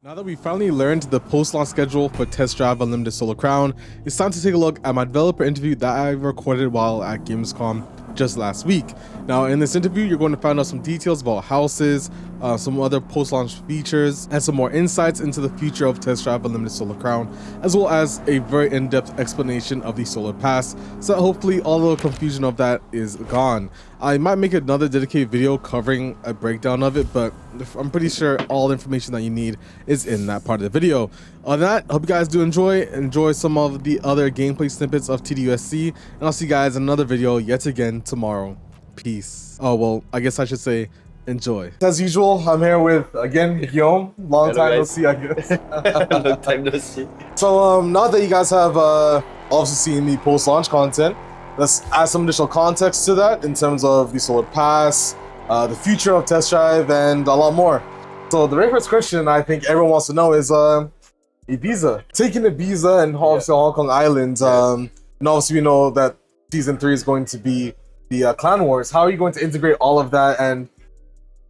Now that we finally learned the post-launch schedule for Test Drive Unlimited Solar Crown, it's time to take a look at my developer interview that I recorded while at gamescom just last week. Now in this interview, you're going to find out some details about houses, some other post-launch features, and some more insights into the future of Test Drive Unlimited Solar Crown, as well as a very in-depth explanation of the Solar Pass, so that hopefully all the confusion of that is gone. I might make another dedicated video covering a breakdown of it, but I'm pretty sure all the information that you need is in that part of the video. On that, I hope you guys do enjoy some of the other gameplay snippets of TDU SC, and I'll see you guys in another video yet again tomorrow. Peace. Oh, well, I guess I should say enjoy. As usual, I'm here with, again, Guillaume. Long time no see, I guess. Long time no see. So, now that you guys have obviously seen the post-launch content, let's add some additional context to that in terms of the Solar Pass, the future of Test Drive, and a lot more. So the very first question I think everyone wants to know is Ibiza. Taking Ibiza and obviously Hong Kong Island, and obviously we know that Season 3 is going to be the Clan Wars. How are you going to integrate all of that, and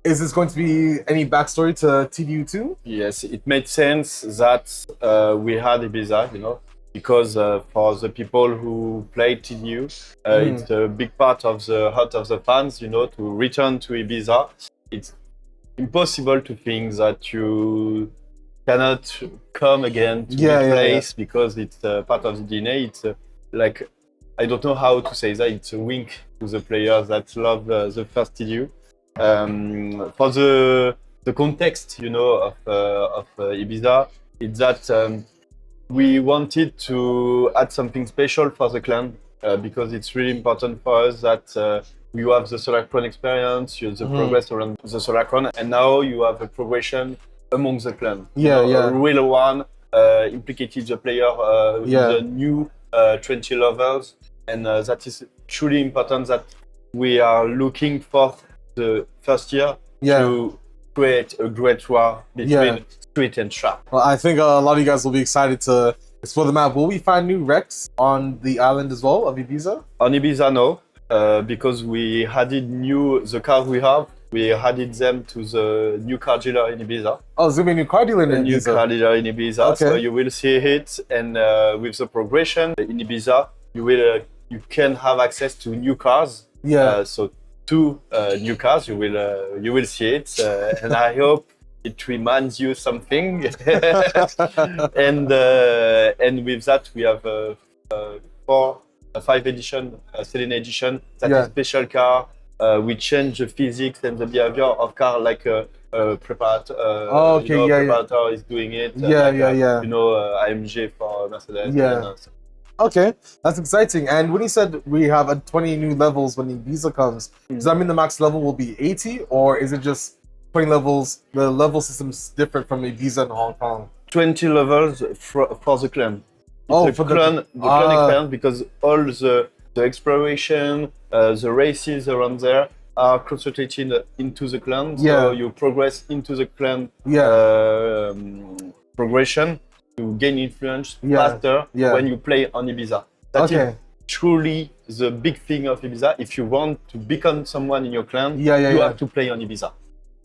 is this going to be any backstory to TDU 2? Yes, it made sense that we had Ibiza, you know, because for the people who play TDU, it's a big part of the heart of the fans, you know, to return to Ibiza. It's impossible to think that you cannot come again to the place because it's part of the DNA. It's like, I don't know how to say that, it's a wink to the players that love the first TDU. For the context, you know, of Ibiza, it's that we wanted to add something special for the clan because it's really important for us that you have the Solar Crown experience, you have the progress around the Solar Crown, and now you have a progression among the clan. A real one, implicated the player with the new 20 levels, and that is truly important that we are looking for the first year to create a great war between street and trap. Well, I think a lot of you guys will be excited to explore the map. Will we find new wrecks on the island as well of Ibiza? On Ibiza, no, because we added the cars we have. We added them to the new car dealer in Ibiza. Oh, there's gonna be a new car dealer in Ibiza. New car dealer in Ibiza, so you will see it, and with the progression in Ibiza, you can have access to new cars. So 2 new cars, you will see it, and I hope it reminds you something. and with that, we have 5 edition, Selene edition, that is special car. We change the physics and the behavior of car like preparator. Preparator is doing it. You know, AMG for Mercedes. Okay, that's exciting. And when you said we have 20 new levels when Ibiza comes, does that mean the max level will be 80, or is it just 20 levels? The level system's different from Ibiza and Hong Kong. 20 levels for the clan. It's for the clan experience, because all the exploration, the races around there are concentrated into the clan. So you progress into the clan progression to gain influence faster when you play on Ibiza. That is truly the big thing of Ibiza. If you want to become someone in your clan, you have to play on Ibiza.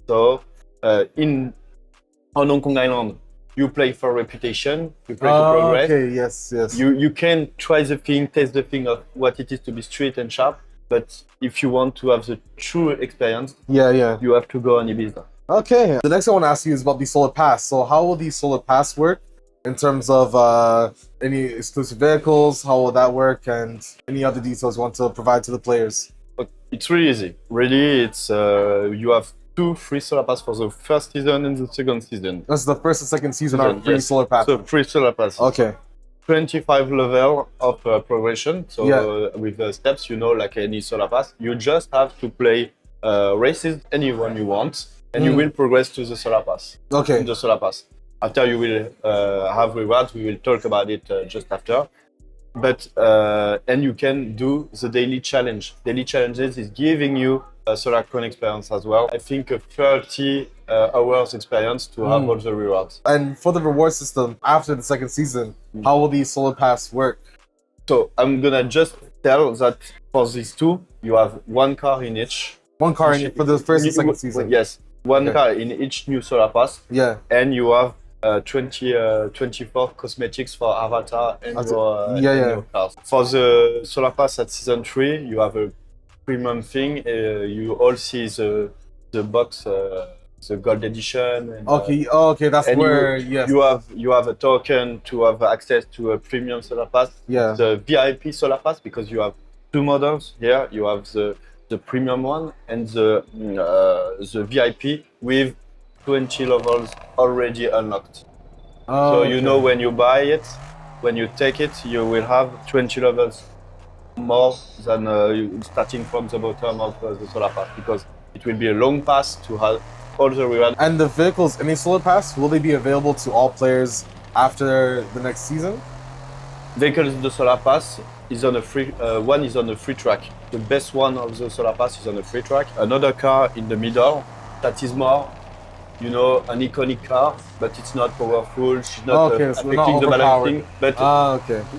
So on Hong Kong Island, you play for reputation, you play to progress. You can try the thing, taste the thing of what it is to be street and sharp, but if you want to have the true experience, you have to go on Ibiza. Okay, the next thing I want to ask you is about the Solar Pass. So how will the Solar Pass work in terms of any exclusive vehicles? How will that work, and any other details you want to provide to the players? It's really easy. Really, it's you have 2 free Solar Pass for the first season and the second season. That's the first and second season are free Solar Pass. So free Solar Pass. Okay. 25 level of progression. So with the steps, you know, like any Solar Pass, you just have to play races anyone you want, and you will progress to the Solar Pass. Okay. In the Solar Pass. After you will have rewards, we will talk about it just after. But and you can do the daily challenge. Daily challenges is giving you a Solar Crown experience as well. I think a 30 hours experience to have all the rewards. And for the reward system after the second season, how will the Solar Pass work? So I'm gonna just tell that for these 2, you have 1 car in each. One car for the first and second season. Yes, one car in each new Solar Pass. Yeah. And you have 24 cosmetics for avatar and Yeah, and yeah. your cars. For the Solar Pass at season 3, you have a premium thing. You all see the box, the gold edition. And, Okay, that's and where you have a token to have access to a premium Solar Pass. Yeah. The VIP Solar Pass, because you have two models here. You have the premium one and the VIP with 20 levels already unlocked. So you know when you buy it, when you take it, you will have 20 levels more than starting from the bottom of the Solar Pass, because it will be a long pass to have all the rewards. And the vehicles in the Solar Pass, will they be available to all players after the next season? Vehicles in the Solar Pass is on a free one is on a free track. The best one of the Solar Pass is on a free track. Another car in the middle that is more, you know, an iconic car, but it's not powerful. She's not affecting the balancing. But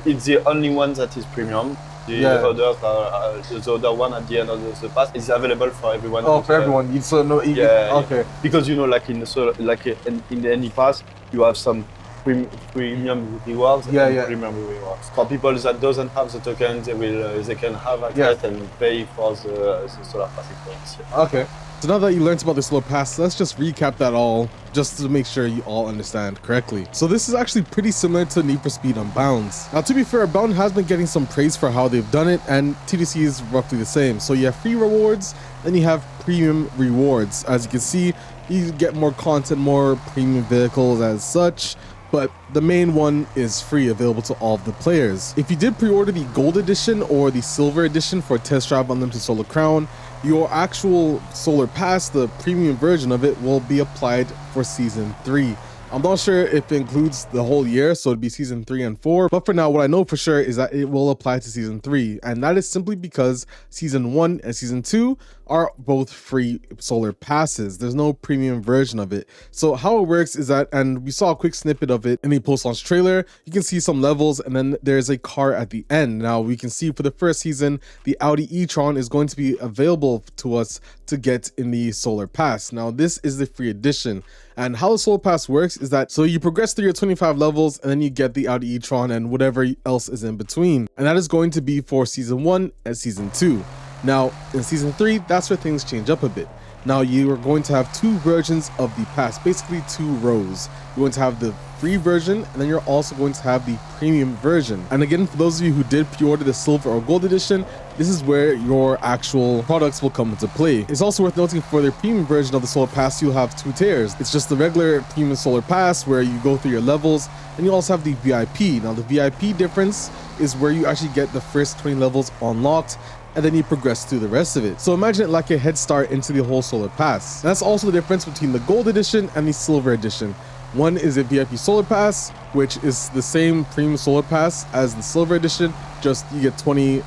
it's the only one that is premium. The others are the other one at the end of the pass is available for everyone. Oh, for everyone. You so no. Okay. Because you know, like in any pass, you have some premium rewards. Premium rewards. For people that doesn't have the token, they can have access and pay for the Solar Pass experience. Okay. So now that you learned about the Solar Pass, let's just recap that all, just to make sure you all understand correctly. So this is actually pretty similar to Need for Speed Unbound. Now to be fair, Unbound has been getting some praise for how they've done it, and TDC is roughly the same. So you have free rewards, then you have premium rewards. As you can see, you get more content, more premium vehicles as such, but the main one is free, available to all of the players. If you did pre-order the Gold Edition or the Silver Edition for Test Drive Unlimited Solar Crown, your actual Solar Pass, the premium version of it, will be applied for Season 3. I'm not sure if it includes the whole year, so it'd be Season 3 and 4, but for now, what I know for sure is that it will apply to Season 3, and that is simply because Season 1 and Season 2 are both free Solar Passes. There's no premium version of it. So how it works is that, and we saw a quick snippet of it in the post-launch trailer, you can see some levels and then there's a car at the end. Now we can see for the first season, the Audi e-tron is going to be available to us to get in the Solar Pass. Now this is the free edition. And how the Solar Pass works is that, so you progress through your 25 levels and then you get the Audi e-tron and whatever else is in between. And that is going to be for Season 1 and Season 2. Now, in Season 3, that's where things change up a bit. Now, you are going to have two versions of the pass, basically two rows. You're going to have the free version, and then you're also going to have the premium version. And again, for those of you who did pre-order the Silver or Gold Edition, this is where your actual products will come into play. It's also worth noting for the premium version of the Solar Pass, you'll have two tiers. It's just the regular premium Solar Pass where you go through your levels, and you also have the VIP. Now, the VIP difference is where you actually get the first 20 levels unlocked, and then you progress through the rest of it. So imagine it like a head start into the whole Solar Pass. And that's also the difference between the Gold Edition and the Silver Edition. One is a VIP Solar Pass, which is the same premium Solar Pass as the Silver Edition, just you get 20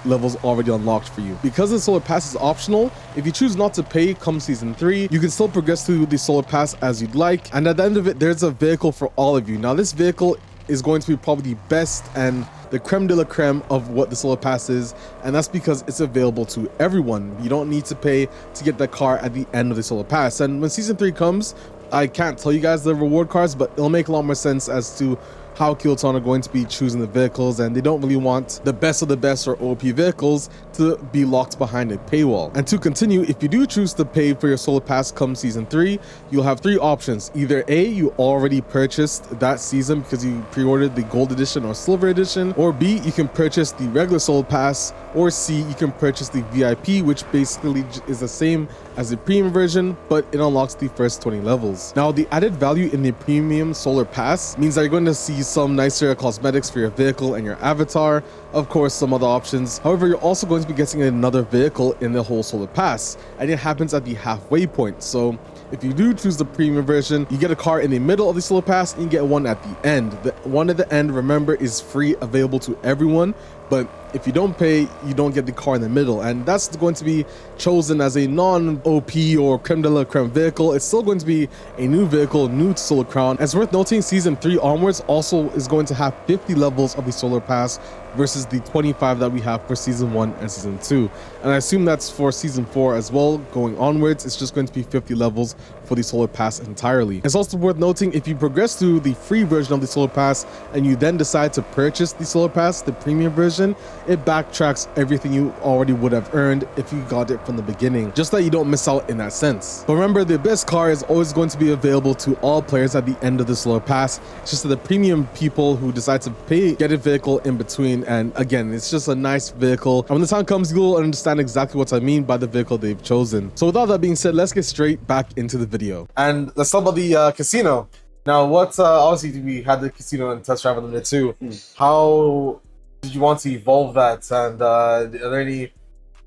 levels already unlocked for you. Because the Solar Pass is optional, if you choose not to pay come Season 3, you can still progress through the Solar Pass as you'd like, and at the end of it, there's a vehicle for all of you. Now this vehicle is going to be probably the best and the creme de la creme of what the Solar Pass is, and that's because it's available to everyone. You don't need to pay to get that car at the end of the Solar Pass. And when Season 3 comes, I can't tell you guys the reward cards, but it'll make a lot more sense as to how Kylotonn are going to be choosing the vehicles, and they don't really want the best of the best or OP vehicles to be locked behind a paywall. And to continue, if you do choose to pay for your Solar Pass come Season 3, you'll have three options. Either A, you already purchased that season because you pre-ordered the Gold Edition or Silver Edition, or B, you can purchase the regular Solar Pass, or C, you can purchase the VIP, which basically is the same as the premium version, but it unlocks the first 20 levels. Now, the added value in the premium Solar Pass means that you're going to see some nicer cosmetics for your vehicle and your avatar, of course some other options. However, you're also going to be getting another vehicle in the whole Solar Pass, and it happens at the halfway point. So if you do choose the premium version, you get a car in the middle of the Solar Pass and you get one at the end. The one at the end, remember, is free, available to everyone. But if you don't pay, you don't get the car in the middle, and that's going to be chosen as a non-OP or creme de la creme vehicle. It's still going to be a new vehicle, new to Solar Crown. And it's worth noting Season 3 onwards also is going to have 50 levels of the Solar Pass versus the 25 that we have for Season 1 and Season 2. And I assume that's for Season 4 as well. Going onwards, it's just going to be 50 levels for the Solar Pass entirely. It's also worth noting if you progress through the free version of the Solar Pass and you then decide to purchase the Solar Pass, the premium version, it backtracks everything you already would have earned if you got it from the beginning, just that you don't miss out in that sense. But remember, the best car is always going to be available to all players at the end of the Solar Pass. It's just that the premium people who decide to pay get a vehicle in between, and again, it's just a nice vehicle, and when the time comes, you'll understand exactly what I mean by the vehicle they've chosen. So with all that being said, let's get straight back into the video. And let's talk about the casino. Now, what obviously we had the casino and test drive Unlimited too. How did you want to evolve that? And are there any?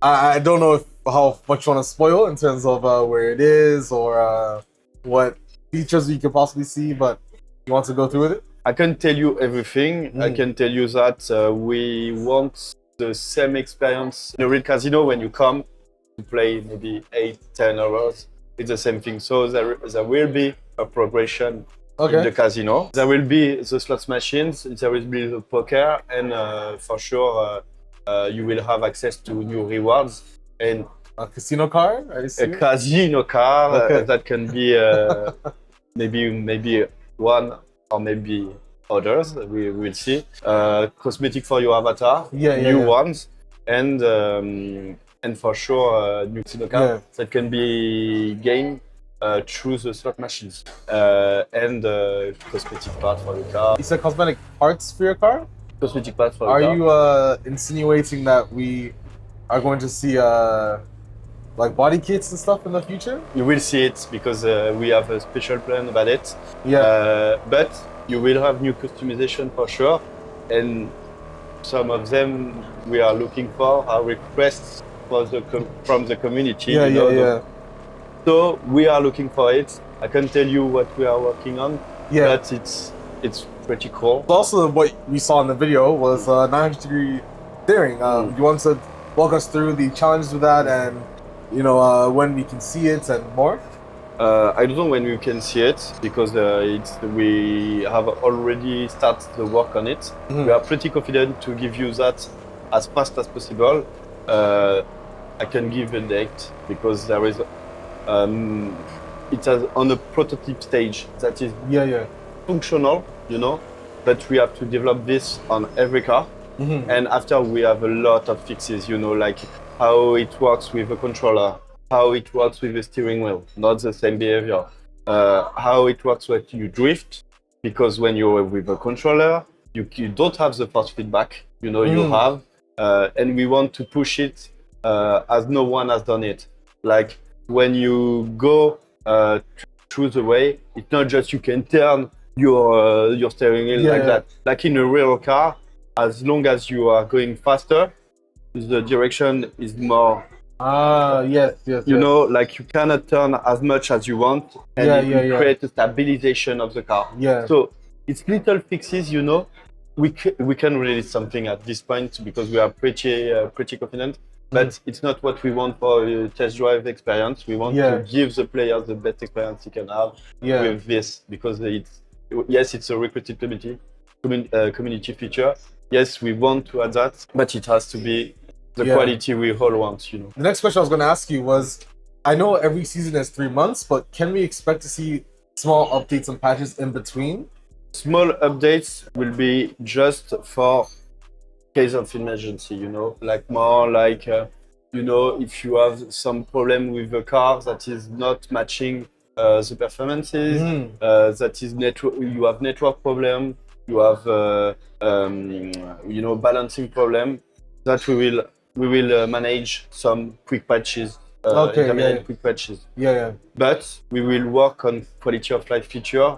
I don't know how much you want to spoil in terms of where it is or what features you could possibly see, but you want to go through with it? I can tell you everything. I can tell you that we want the same experience in a real casino when you come to play maybe 8-10 hours. It's the same thing. So there will be a progression in the casino. There will be the slots machines, there will be the poker, and for sure you will have access to new rewards. And a casino car? A casino car that can be maybe one or maybe others. We will see. Cosmetic for your avatar, new ones, and for sure new casino car that can be gained through the slot machines and cosmetic part for the car. You said cosmetic parts for your car? Cosmetic parts for the car. Are you insinuating that we are going to see like body kits and stuff in the future? You will see it because we have a special plan about it. But you will have new customization for sure, and some of them we are looking for are requests from the community. So we are looking for it. I can tell you what we are working on, but it's pretty cool. Also, what we saw in the video was 900-degree steering. You want to walk us through the challenges with that, and when we can see it and more? I don't know when we can see it because we have already started the work on it. We are pretty confident to give you that as fast as possible. I can give a date because there is it is on a prototype stage that is functional, but we have to develop this on every car. And after we have a lot of fixes, like how it works with a controller, how it works with the steering wheel, not the same behavior, how it works when you drift, because when you're with a controller, you don't have the force feedback, you have, and we want to push it as no one has done it. Like when you go through the way, it's not just you can turn your steering wheel like that. Like in a real car, as long as you are going faster, the direction is more. Yes. Like you cannot turn as much as you want, and it creates a stabilization of the car. So it's little fixes, we can release something at this point because we are pretty confident. But it's not what we want for a test drive experience. We want to give the players the best experience he can have with this, because it's a recruited community feature. Yes, we want to add that, but it has to be the quality we all want, The next question I was going to ask you was, I know every season is 3 months, but can we expect to see small updates and patches in between? Small updates will be just for case of emergency, like more like, if you have some problem with the car that is not matching the performances, that is you have network problem, you have balancing problem, that we will manage some quick patches, quick patches. But we will work on quality of life feature,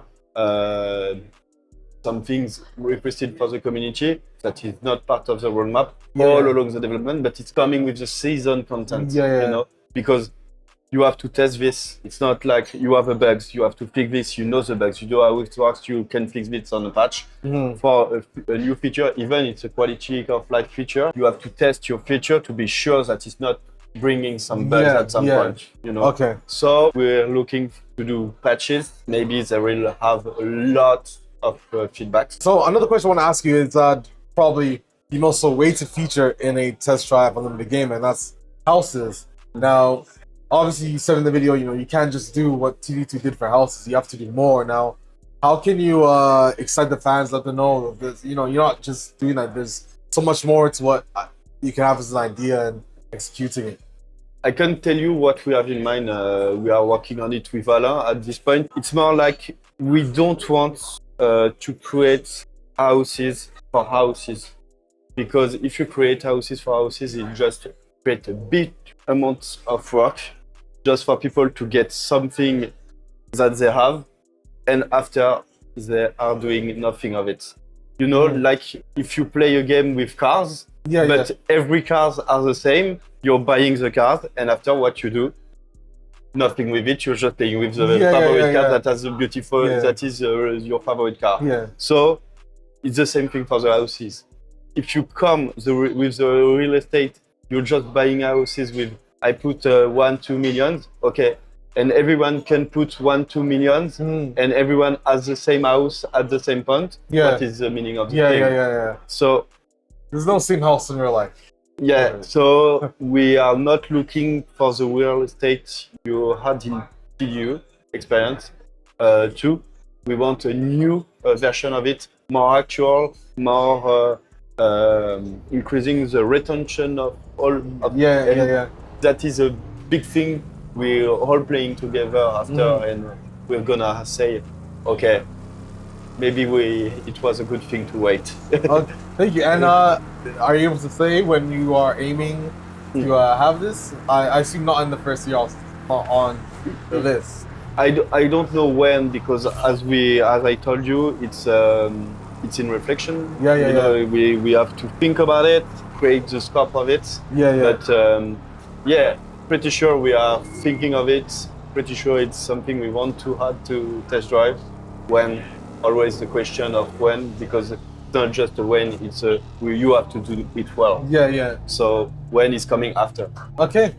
some things requested for the community that is not part of the roadmap all along the development, but it's coming with the season content, because you have to test this. It's not like you have a bugs, you have to fix this, you know the bugs, you know how it works, you can fix this on a patch. For a new feature, even it's a quality of life feature, you have to test your feature to be sure that it's not bringing some bugs at some point, you know. Okay. So we're looking to do patches. Maybe they will have a lot of feedback. So another question I want to ask you is probably the most awaited feature in a test drive unlimited game, and that's houses. Now, obviously you said in the video, you know, you can't just do what TD2 did for houses, you have to do more. Now, how can you excite the fans, let them know that, you know, you're not just doing that, there's so much more to what you can have as an idea and executing it? I can tell you what we have in mind. We are working on it with Alain at this point. It's more like we don't want to create houses for houses. Because if you create houses for houses, it just creates a big amount of work just for people to get something that they have. And after, they are doing nothing of it. You know, like if you play a game with cars, but every cars are the same, you're buying the cars, and after what you do, nothing with it, you're just playing with the favorite car that has a beautiful, that is your favorite car. So it's the same thing for the houses. If you come with the real estate, you're just buying houses with, I put 1-2 million, okay, and everyone can put 1-2 millions, and everyone has the same house at the same point. What is the meaning of the thing? So there's no same house in real life. So we are not looking for the real estate you had in TDU experience. Two, we want a new version of it, more actual, more increasing the retention of all of that is a big thing we're all playing together after, and we're gonna say, okay, maybe it was a good thing to wait. Thank you. And are you able to say when you are aiming to have this? I assume not in the first year on the list. I don't know when, because as I told you, it's in reflection. You know, we have to think about it, create the scope of it. But pretty sure we are thinking of it. Pretty sure it's something we want to add to test drive. When, always the question of when, because it's not just a when, it's a you have to do it well. So when is coming after. Okay.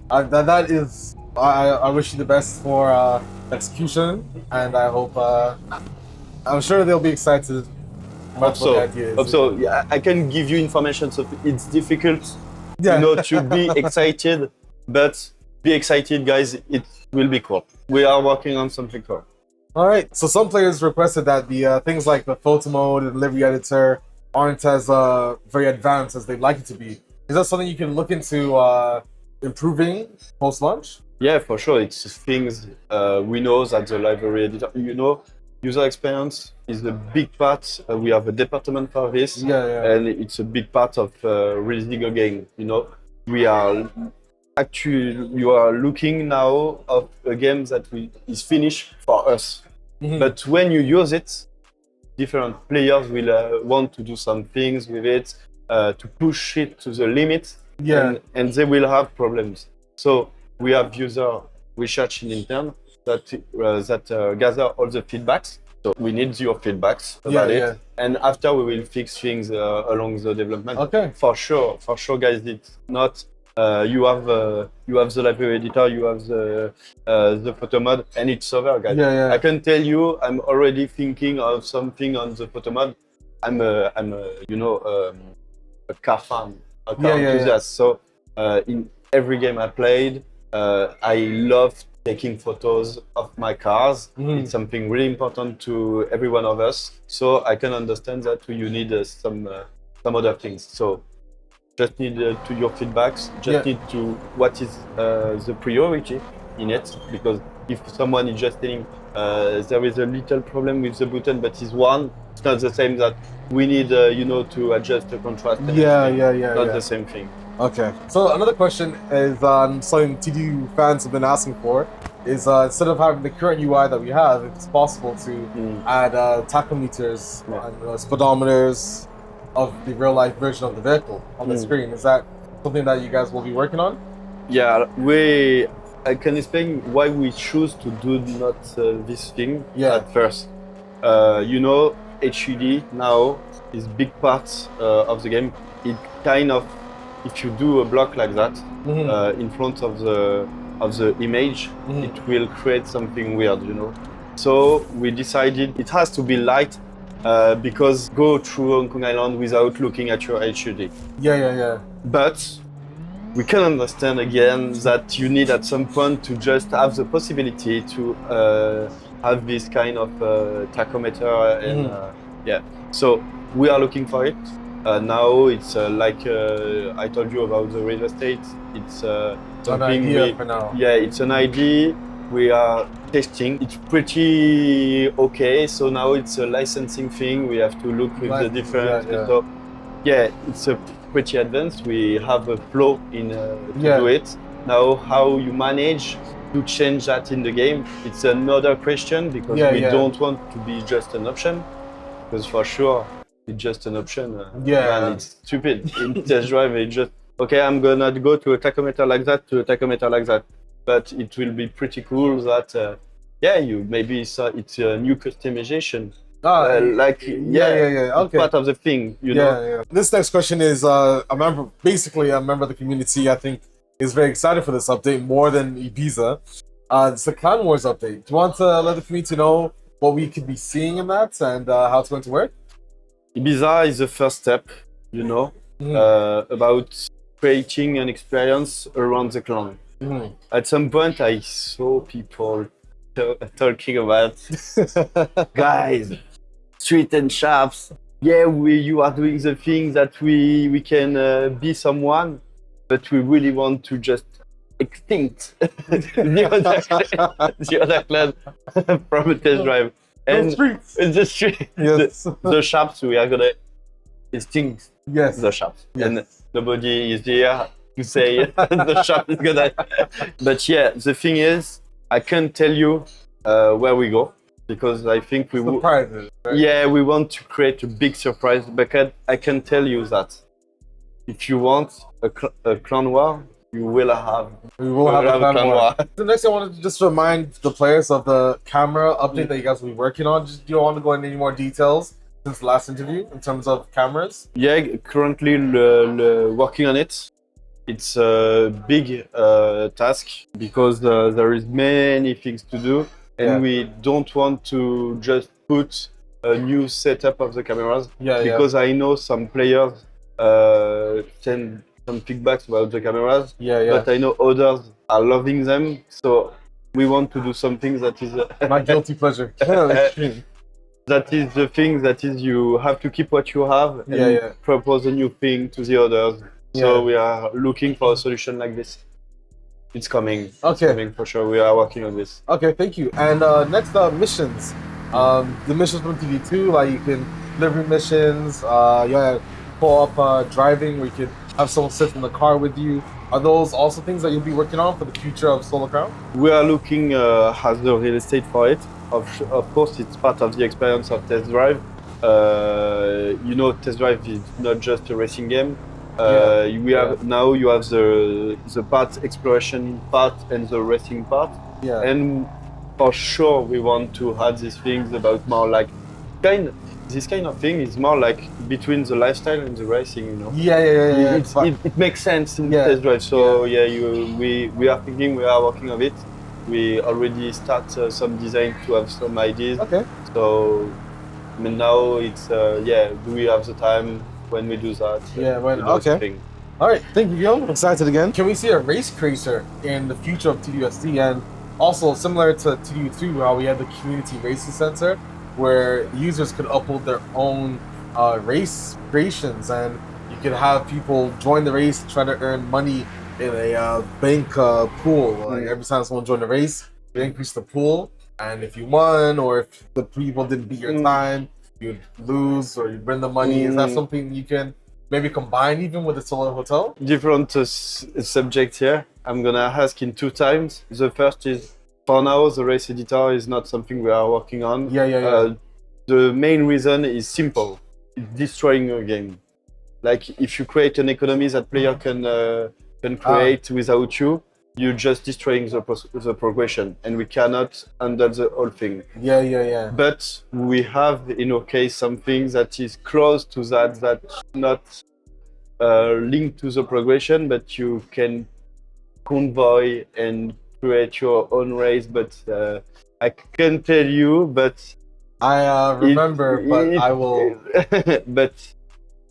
That is. I wish you the best for execution, and I hope. I'm sure they'll be excited. Hope so. Yeah, I can give you information. So it's difficult, you know, to be excited, but be excited, guys. It will be cool. We are working on something cool. All right. So some players requested that the things like the Photomode and Livery Editor aren't as very advanced as they'd like it to be. Is that something you can look into improving post-launch? Yeah, for sure. It's things we know that the Livery Editor, you know, user experience is a big part. We have a department for this, and it's a big part of releasing a game. You know, you are looking now of a game that is finished for us. But when you use it, different players will want to do some things with it, to push it to the limit, and they will have problems. So we have user research in intern that gather all the feedbacks. So we need your feedbacks about it, and after we will fix things along the development. Okay. For sure, guys. It's not you have the Livery Editor, you have the Photomode, and it's over, guys. I can tell you, I'm already thinking of something on the Photomode. I'm a car fan, a car enthusiast. So in every game I played, I love taking photos of my cars. It's something really important to every one of us. So I can understand that you need some other things. So just need to your feedbacks. Just need to what is the priority in it, because if someone is just telling there is a little problem with the button, but it's one, it's not the same that we need to adjust the contrast. Not the same thing. Okay. So another question is something TDU fans have been asking for is instead of having the current UI that we have, if it's possible to add tachometers and speedometers of the real life version of the vehicle on the screen. Is that something that you guys will be working on? Yeah, I can explain why we choose to do not this thing at first. HUD now is big part of the game. It kind of, if you do a block like that in front of the image, it will create something weird, So we decided it has to be light because go through Hong Kong Island without looking at your HUD. But we can understand again that you need at some point to just have the possibility to have this kind of tachometer and So we are looking for it. Now it's like I told you about the real estate. It's something for now. Yeah, it's an idea. We are testing. It's pretty okay. So now it's a licensing thing. We have to look with the different. So it's a pretty advanced. We have a flow in to do it. Now, how you manage to change that in the game, it's another question because we don't want to be just an option. Because for sure, it's just an option. And it's stupid. In test drive, it's just okay. I'm gonna go to a tachometer like that, to a tachometer like that. But it will be pretty cool that you maybe it's a new customization. Okay. Part of the thing, you know. This next question is a member of the community. I think is very excited for this update more than Ibiza. It's the Clan Wars update. Do you want to let the community know what we could be seeing in that and how it's going to work? Ibiza is the first step, about creating an experience around the clan. At some point, I saw people talking about guys, street and shops. Yeah, you are doing the thing that we can be someone, but we really want to just extinct the other clan from a test drive. And the street, the shops, we are gonna extinct the shops. And nobody is there to say the shop is gonna. But the thing is, I can't tell you where we go because I think we will. Right? Yeah, we want to create a big surprise. But I can tell you that if you want a clan war, you will have. We will have a clan war. The next, I wanted to just remind the players of the camera update that you guys will be working on. Do you want to go into any more details since the last interview in terms of cameras? Yeah, currently working on it. It's a big task because there is many things to do, and we don't want to just put a new setup of the cameras because I know some players send some feedbacks about the cameras, but I know others are loving them. So we want to do something that is my guilty pleasure. That is the thing that is you have to keep what you have and propose a new thing to the others. So we are looking for a solution like this. It's coming. Okay. It's coming for sure. We are working on this. Okay, thank you. And next up, missions. The missions from TD2, like you can delivery missions, co-op driving where you could have someone sit in the car with you. Are those also things that you'll be working on for the future of Solar Crown? We are looking at the real estate for it. Of course, it's part of the experience of test drive. Test drive is not just a racing game. Now you have the part exploration part and the racing part. And for sure we want to add these things about more like this kind of thing is more like between the lifestyle and the racing, It makes sense in the test drive. So we are thinking, we are working on it. We already start some design to have some ideas. Okay. So now it's do we have the time when we do that? Okay. All right, thank you, Guillaume. Excited again. Can we see a race tracer in the future of TDU SC? And also similar to TDU2, how we had the community racing center, where users could upload their own race creations, and you could have people join the race, try to earn money in a bank pool. Like every time someone joined the race, we increase the pool, and if you won or if the people didn't beat your time, you'd lose or you'd win the money. Is that something you can maybe combine even with the Solar Hotel? Different subjects here. I'm gonna ask in 2 times. The first is, for now, the race editor is not something we are working on. The main reason is simple. It's destroying your game. Like if you create an economy that player can create without you, you're just destroying the progression, and we cannot handle the whole thing. Yeah. But we have, in our case, something that is close to that's not linked to the progression, but you can convoy and create your own race. But I can't tell you, but I remember, but I will. but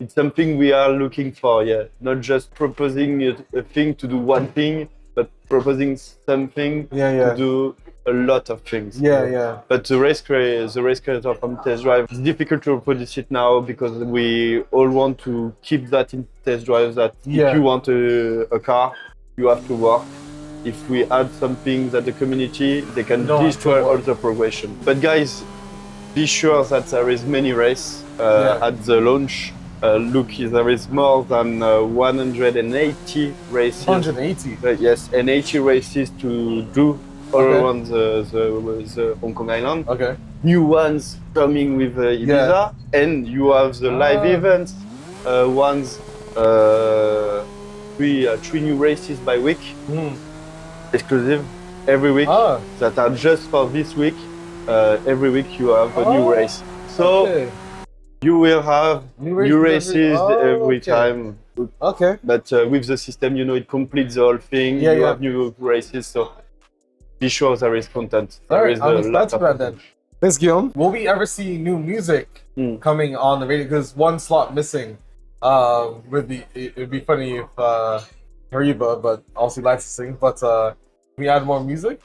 it's something we are looking for, yeah. Not just proposing a thing to do one thing, but proposing something to do a lot of things. Yeah. But the race creator from test drive, it's difficult to reproduce it now because we all want to keep that in test drive. That if you want a car, you have to work. If we add something that the community, they can destroy all the progression. But guys, be sure that there is many races at the launch. Look, there is more than 180 races. 180? Yes, and 80 races to do all around the Hong Kong Island. Okay. New ones coming with Ibiza, and you have the live events. Three new races by week, exclusive every week that are just for this week. Every week you have a new race. So you will have new races every time. Okay. But with the system, it completes the whole thing. You have new races, so be sure there is content. All right, I'm excited about that. Thanks, Guillaume. Will we ever see new music coming on the radio? Because one slot missing. It'd be funny if Hariba, but obviously likes to sing. But can we add more music?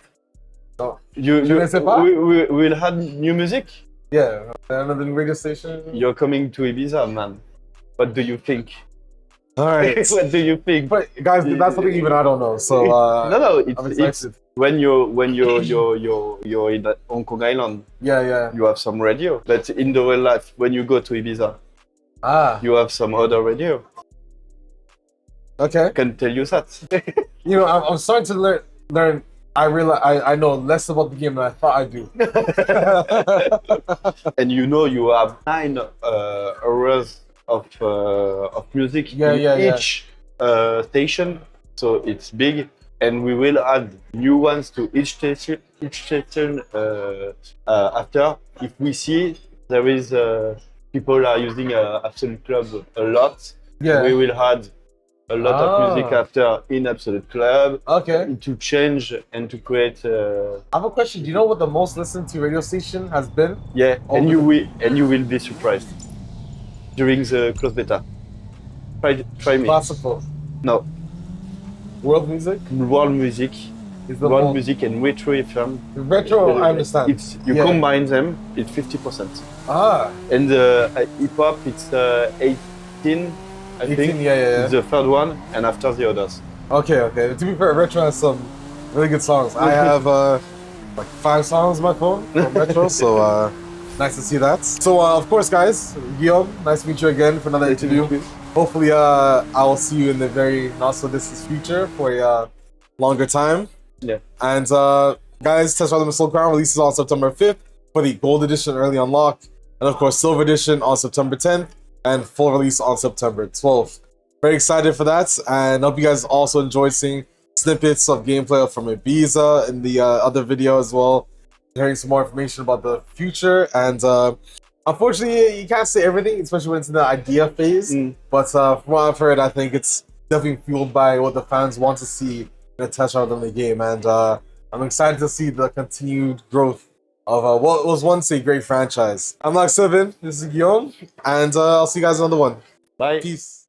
No. We'll have new music? Yeah, another radio station. You're coming to Ibiza, man. What do you think? All right. What do you think? But guys, that's something even I don't know. So no, I'm excited. When you're in that Hong Kong Island. Yeah. You have some radio, but in the real life, when you go to Ibiza, you have some other radio. Okay. I can tell you that. I'm starting to learn. I realize I know less about the game than I thought I do. And you have 9 hours of music in each station, so it's big, and we will add new ones to each station after. If we see there is people are using Absolute Club a lot, we will add a lot of music after in Absolute Club. Okay. To change and to create. I have a question. Do you know what the most listened to radio station has been? Yeah, and you will be surprised during the closed beta. Try me. Classical. No. World music. World music. World music and retro FM. Retro, I understand. You combine them, it's 50%. And hip hop, it's 18. I think it's the third one, and after the others. Okay. To be fair, Retro has some really good songs. I have like 5 songs on my phone from Retro, so nice to see that. So of course, guys, Guillaume, nice to meet you again for another interview. Hopefully, I will see you in the very not so distant future for a longer time. Yeah. And guys, Test Drive Limited Soul Crown releases on September 5th for the Gold Edition Early Unlock, and of course, Silver Edition on September 10th. And full release on September 12th. Very excited for that, and hope you guys also enjoyed seeing snippets of gameplay from Ibiza in the other video as well, hearing some more information about the future. And unfortunately, you can't say everything, especially when it's in the idea phase. But from what I've heard, I think it's definitely fueled by what the fans want to see in a test drive of the game. And I'm excited to see the continued growth of what was once a great franchise. I'm NextLevelRacing, this is Guillaume, and I'll see you guys in another one. Bye. Peace.